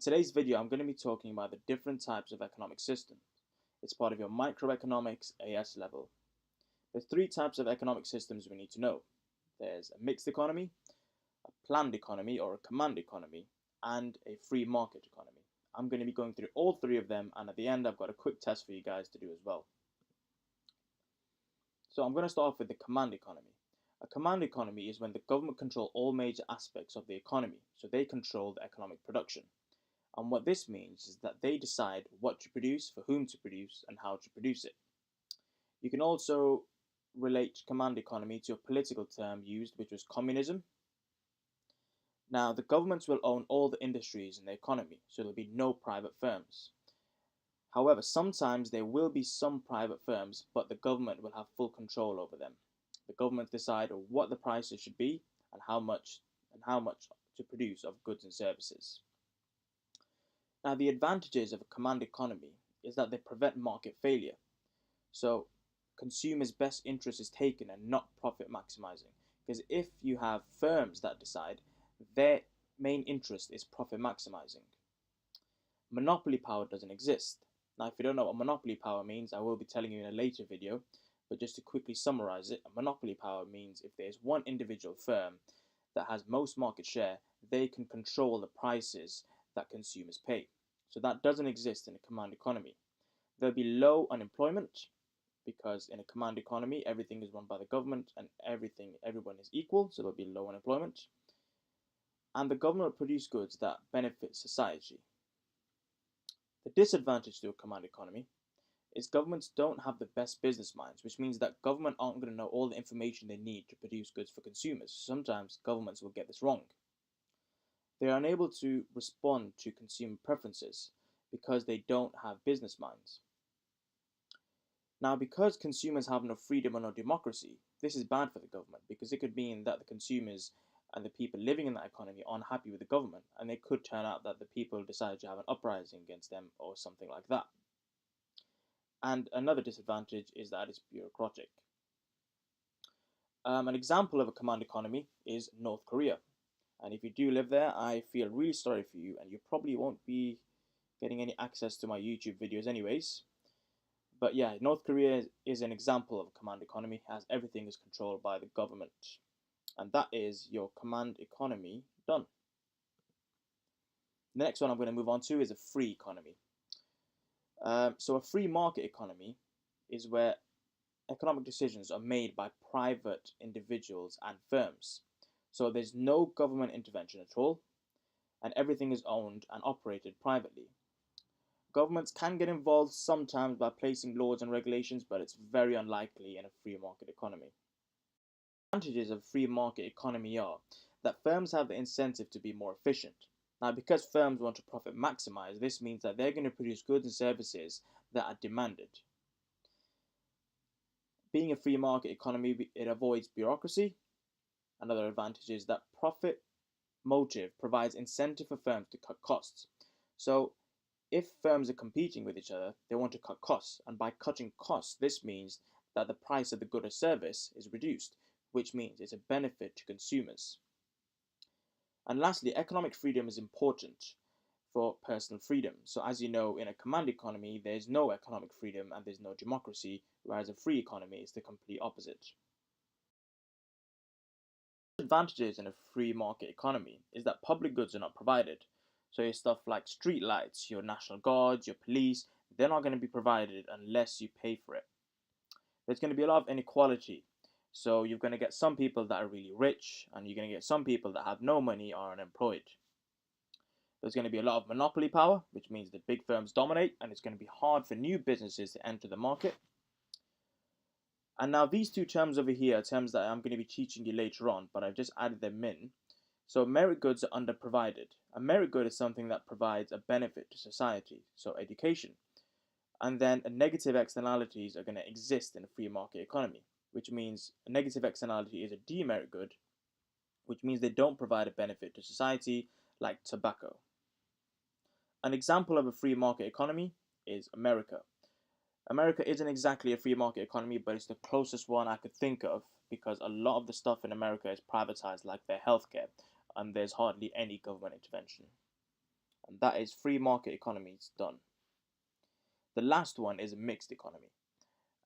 today's video, I'm going to be talking about the different types of economic systems. It's part of your microeconomics AS level. There's three types of economic systems we need to know. There's a mixed economy, a planned economy or a command economy, and a free market economy. I'm going to be going through all three of them, and at the end I've got a quick test for you guys to do as well. So I'm going to start off with the command economy. A command economy is when the government control all major aspects of the economy, so they control the economic production. And what this means is that they decide what to produce, for whom to produce, and how to produce it. You can also relate command economy to a political term used, which was communism. Now, the governments will own all the industries in the economy, so there'll be no private firms. However, sometimes there will be some private firms, but the government will have full control over them. The government decide what the prices should be and how much to produce of goods and services. Now, the advantages of a command economy is that they prevent market failure. So, consumers' best interest is taken and not profit maximizing. Because if you have firms that decide, their main interest is profit maximizing. Monopoly power doesn't exist. Now, if you don't know what monopoly power means, I will be telling you in a later video. But just to quickly summarize it, a monopoly power means if there's one individual firm that has most market share, they can control the prices that consumers pay. So that doesn't exist in a command economy. There'll be low unemployment because in a command economy, everything is run by the government and everyone is equal, so there'll be low unemployment. And the government will produce goods that benefit society. The disadvantage to a command economy is governments don't have the best business minds, which means that government aren't going to know all the information they need to produce goods for consumers. Sometimes governments will get this wrong. They are unable to respond to consumer preferences because they don't have business minds. Now, because consumers have no freedom or no democracy, this is bad for the government because it could mean that the consumers and the people living in that economy aren't happy with the government, and it could turn out that the people decide to have an uprising against them or something like that. And another disadvantage is that it's bureaucratic. An example of a command economy is North Korea. And if you do live there, I feel really sorry for you, and you probably won't be getting any access to my YouTube videos anyways. But yeah, North Korea is an example of a command economy, as everything is controlled by the government. And that is your command economy done. The next one I'm going to move on to is a free economy. So a free market economy is where economic decisions are made by private individuals and firms. So there's no government intervention at all, and everything is owned and operated privately. Governments can get involved sometimes by placing laws and regulations, but it's very unlikely in a free market economy. The advantages of a free market economy are that firms have the incentive to be more efficient. Now, because firms want to profit maximize, this means that they're going to produce goods and services that are demanded. Being a free market economy, it avoids bureaucracy. Another advantage is that profit motive provides incentive for firms to cut costs. So if firms are competing with each other, they want to cut costs. And by cutting costs, this means that the price of the good or service is reduced, which means it's a benefit to consumers. And lastly, economic freedom is important for personal freedom. So as you know, in a command economy, there's no economic freedom and there's no democracy, whereas a free economy is the complete opposite. Advantages in a free market economy is that public goods are not provided. So your stuff like street lights, your national guards, your police, they're not going to be provided unless you pay for it. There's going to be a lot of inequality. So you're going to get some people that are really rich, and you're going to get some people that have no money or are unemployed. There's going to be a lot of monopoly power, which means that big firms dominate, and it's going to be hard for new businesses to enter the market. And now these two terms over here are terms that I'm going to be teaching you later on, but I've just added them in. So merit goods are underprovided. A merit good is something that provides a benefit to society, so education. And then negative externalities are going to exist in a free market economy, which means a negative externality is a demerit good, which means they don't provide a benefit to society, like tobacco. An example of a free market economy is America. America isn't exactly a free market economy, but it's the closest one I could think of because a lot of the stuff in America is privatized, like their healthcare, and there's hardly any government intervention. and that is free market economies done. The last one is a mixed economy.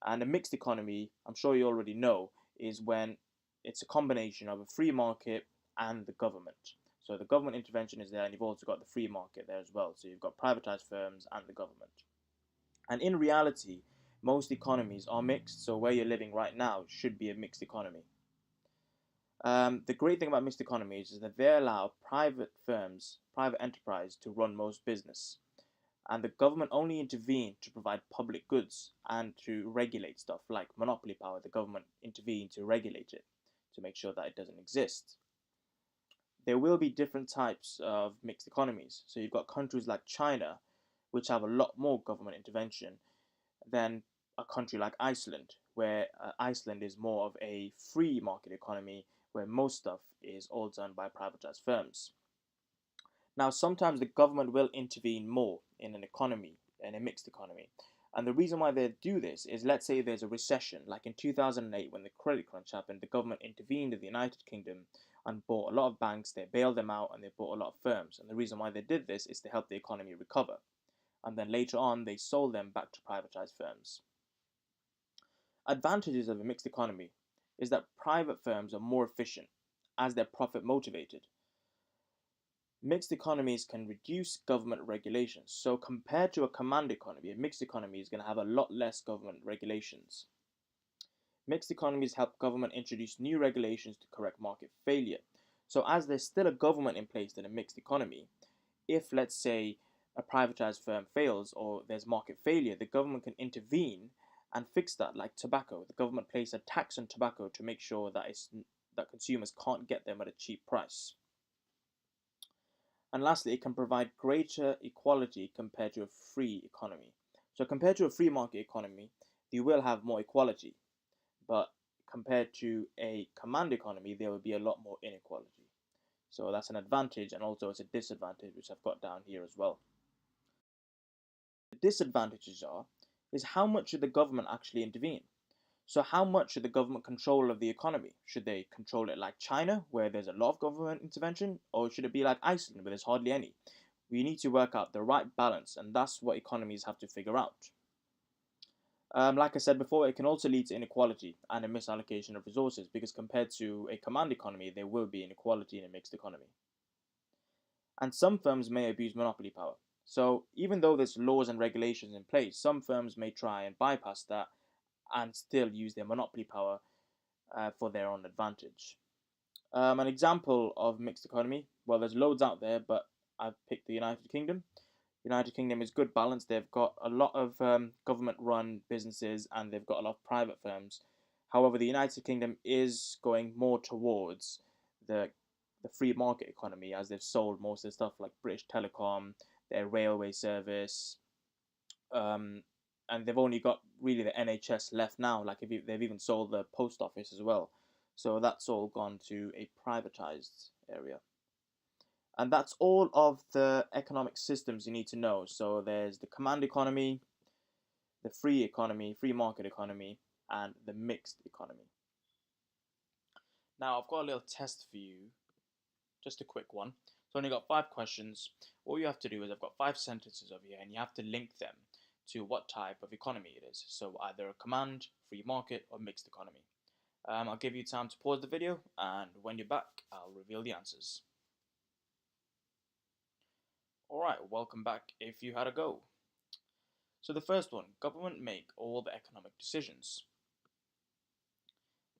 And a mixed economy, I'm sure you already know, is when it's a combination of a free market and the government. So the government intervention is there, and you've also got the free market there as well. So you've got privatized firms and the government. And in reality, most economies are mixed. So where you're living right now should be a mixed economy. The great thing about mixed economies is that they allow private firms, private enterprise to run most business. And the government only intervened to provide public goods and to regulate stuff like monopoly power. The government intervened to regulate it to make sure that it doesn't exist. There will be different types of mixed economies. So you've got countries like China, which have a lot more government intervention than a country like Iceland, where Iceland is more of a free market economy where most stuff is all done by privatized firms. Now, sometimes the government will intervene more in an economy, in a mixed economy. And the reason why they do this is, let's say there's a recession, like in 2008 when the credit crunch happened, the government intervened in the United Kingdom and bought a lot of banks, they bailed them out, and they bought a lot of firms. And the reason why they did this is to help the economy recover. And then later on, they sold them back to privatized firms. Advantages of a mixed economy is that private firms are more efficient as they're profit motivated. Mixed economies can reduce government regulations. So compared to a command economy, a mixed economy is going to have a lot less government regulations. Mixed economies help government introduce new regulations to correct market failure. So as there's still a government in place in a mixed economy, if let's say a privatized firm fails or there's market failure, the government can intervene and fix that, like tobacco. The government places a tax on tobacco to make sure that consumers can't get them at a cheap price. And lastly, it can provide greater equality compared to a free economy. So compared to a free market economy, you will have more equality. But compared to a command economy, there will be a lot more inequality. So that's an advantage, and also it's a disadvantage, which I've got down here as well. The disadvantages are is how much should the government actually intervene? So how much should the government control of the economy? Should they control it like China, where there's a lot of government intervention, or should it be like Iceland, where there's hardly any? We need to work out the right balance, and that's what economies have to figure out. Like I said before, it can also lead to inequality and a misallocation of resources, because compared to a command economy, there will be inequality in a mixed economy. And some firms may abuse monopoly power. So even though there's laws and regulations in place, some firms may try and bypass that and still use their monopoly power for their own advantage. An example of mixed economy, well, there's loads out there, but I've picked the United Kingdom. United Kingdom is good balance. They've got a lot of government-run businesses and they've got a lot of private firms. However, the United Kingdom is going more towards the free market economy, as they've sold most of the stuff like British Telecom, their railway service, um, and they've only got really the NHS left now. Like they've even sold the post office as well, so that's all gone to a privatized area. And that's all of the economic systems you need to know. So there's the command economy, the free economy, free market economy, and the mixed economy. Now I've got a little test for you, just a quick one. So only got 5 questions. All you have to do is I've got 5 sentences over here, and you have to link them to what type of economy it is. So either a command, free market, or mixed economy. I'll give you time to pause the video, and when you're back, I'll reveal the answers. Alright, welcome back if you had a go. So the first one, government make all the economic decisions.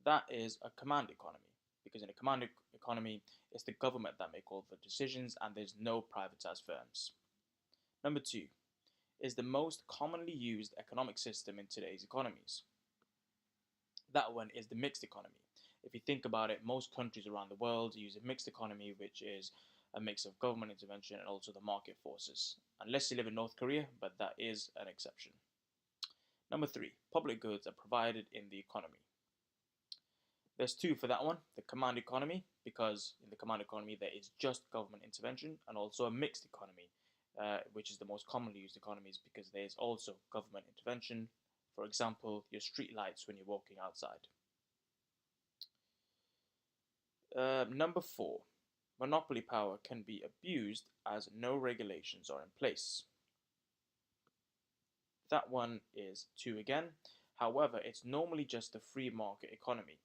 That is a command economy, because in a command economy, it's the government that make all the decisions and there's no privatized firms. Number 2, is the most commonly used economic system in today's economies. That one is the mixed economy. If you think about it, most countries around the world use a mixed economy, which is a mix of government intervention and also the market forces. Unless you live in North Korea, but that is an exception. Number 3, public goods are provided in the economy. There's 2 for that one, the command economy, because in the command economy there is just government intervention, and also a mixed economy, which is the most commonly used economies because there is also government intervention. For example, your street lights when you're walking outside. Number 4, Monopoly power can be abused as no regulations are in place. That one is 2 again. However, it's normally just a free market economy,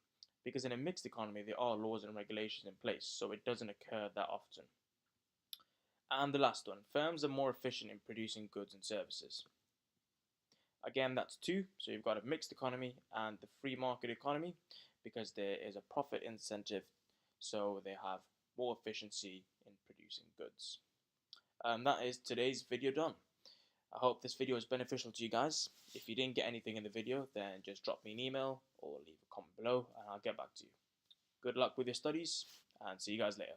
because in a mixed economy there are laws and regulations in place, so it doesn't occur that often. And the last one, firms are more efficient in producing goods and services. Again, that's 2, so you've got a mixed economy and the free market economy, because there is a profit incentive, so they have more efficiency in producing goods. That is today's video done. I hope this video is beneficial to you guys. If you didn't get anything in the video, then just drop me an email or leave a comment below and I'll get back to you. Good luck with your studies and see you guys later.